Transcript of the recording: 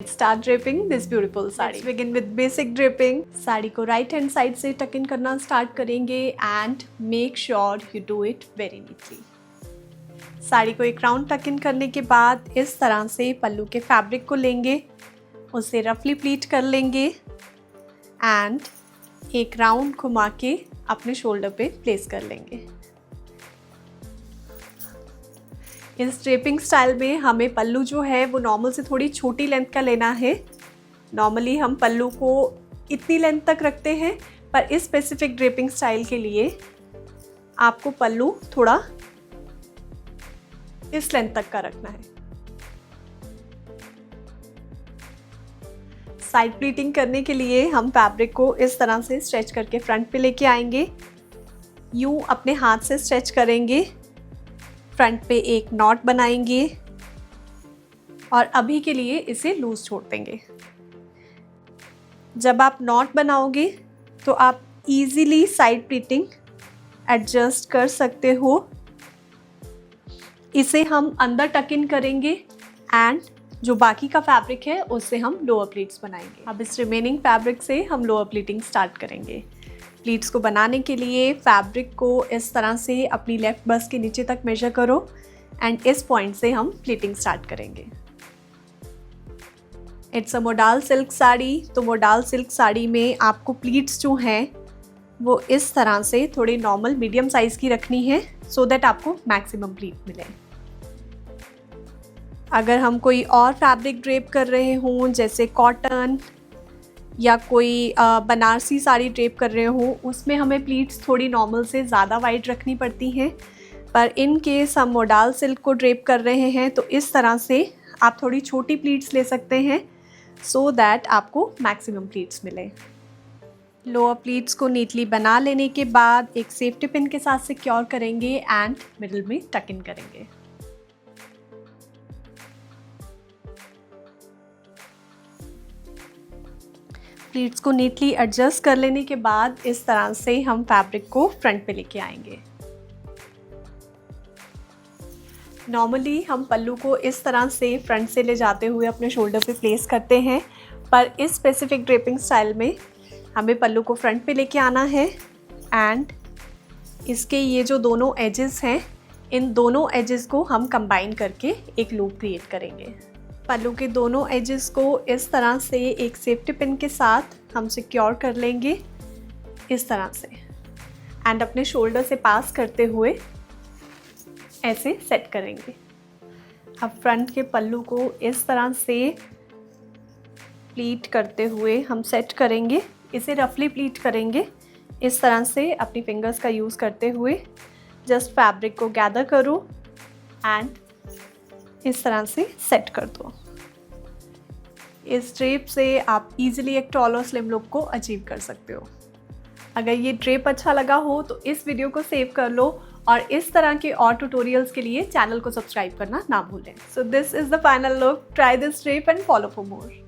Start draping this beautiful sari. Let's begin with basic draping. Sari को right hand side से tuck in करना start करेंगे and make sure you do it very neatly. Sari को एक round टक इन करने के बाद इस तरह से पल्लू के फैब्रिक को लेंगे, उसे रफली प्लीट कर लेंगे एंड एक राउंड घुमा के अपने शोल्डर पे प्लेस कर लेंगे. इस ड्रेपिंग स्टाइल में हमें पल्लू जो है वो नॉर्मल से थोड़ी छोटी लेंथ का लेना है. नॉर्मली हम पल्लू को इतनी लेंथ तक रखते हैं, पर इस स्पेसिफिक ड्रेपिंग स्टाइल के लिए आपको पल्लू थोड़ा इस लेंथ तक का रखना है. साइड प्लीटिंग करने के लिए हम फैब्रिक को इस तरह से स्ट्रेच करके फ्रंट पे लेके आएंगे. यूँ अपने हाथ से स्ट्रेच करेंगे, फ्रंट पे एक नॉट बनाएंगे और अभी के लिए इसे लूज छोड़ देंगे. जब आप नॉट बनाओगे तो आप इजीली साइड प्लीटिंग एडजस्ट कर सकते हो. इसे हम अंदर टक इन करेंगे एंड जो बाकी का फैब्रिक है उससे हम लोअर प्लीट्स बनाएंगे. अब इस रिमेनिंग फैब्रिक से हम लोअर प्लीटिंग स्टार्ट करेंगे. प्लीट्स को बनाने के लिए फैब्रिक को इस तरह से अपनी लेफ्ट बस्ट के नीचे तक मेजर करो एंड इस पॉइंट से हम प्लीटिंग स्टार्ट करेंगे. It's a modal silk sari. तो मोडाल सिल्क साड़ी में आपको प्लीट्स जो हैं वो इस तरह से थोड़ी नॉर्मल मीडियम साइज़ की रखनी है सो दैट आपको मैक्सिमम प्लीट मिले. अगर हम कोई और फैब्रिक ड्रेप कर रहे हों जैसे कॉटन या कोई बनारसी साड़ी ड्रेप कर रहे हो, उसमें हमें प्लीट्स थोड़ी नॉर्मल से ज़्यादा वाइड रखनी पड़ती हैं. पर इन केस हम मोडाल सिल्क को ड्रेप कर रहे हैं तो इस तरह से आप थोड़ी छोटी प्लीट्स ले सकते हैं सो दैट आपको मैक्सिमम प्लीट्स मिले. लोअर प्लीट्स को नीटली बना लेने के बाद एक सेफ्टी पिन के साथ सिक्योर करेंगे एंड मिडिल में टक इन करेंगे. प्लीट्स को नीटली एडजस्ट कर लेने के बाद इस तरह से हम फैब्रिक को फ्रंट पे लेके आएंगे. नॉर्मली हम पल्लू को इस तरह से फ्रंट से ले जाते हुए अपने शोल्डर पे प्लेस करते हैं, पर इस स्पेसिफिक ड्रेपिंग स्टाइल में हमें पल्लू को फ्रंट पे लेके आना है एंड इसके ये जो दोनों एजेस हैं, इन दोनों एजेस को हम कंबाइन करके एक लूप क्रिएट करेंगे. पल्लू के दोनों एजेस को इस तरह से एक सेफ्टी पिन के साथ हम सिक्योर कर लेंगे इस तरह से एंड अपने शोल्डर से पास करते हुए ऐसे सेट करेंगे. अब फ्रंट के पल्लू को इस तरह से प्लीट करते हुए हम सेट करेंगे. इसे रफली प्लीट करेंगे इस तरह से. अपनी फिंगर्स का यूज़ करते हुए जस्ट फैब्रिक को गैदर करो एंड इस तरह से सेट कर दो. इस ड्रेप से आप इजीली एक टॉल और स्लिम लुक को अचीव कर सकते हो. अगर ये ड्रेप अच्छा लगा हो तो इस वीडियो को सेव कर लो और इस तरह के और ट्यूटोरियल्स के लिए चैनल को सब्सक्राइब करना ना भूलें. So this is the final look. Try this drape and follow for more.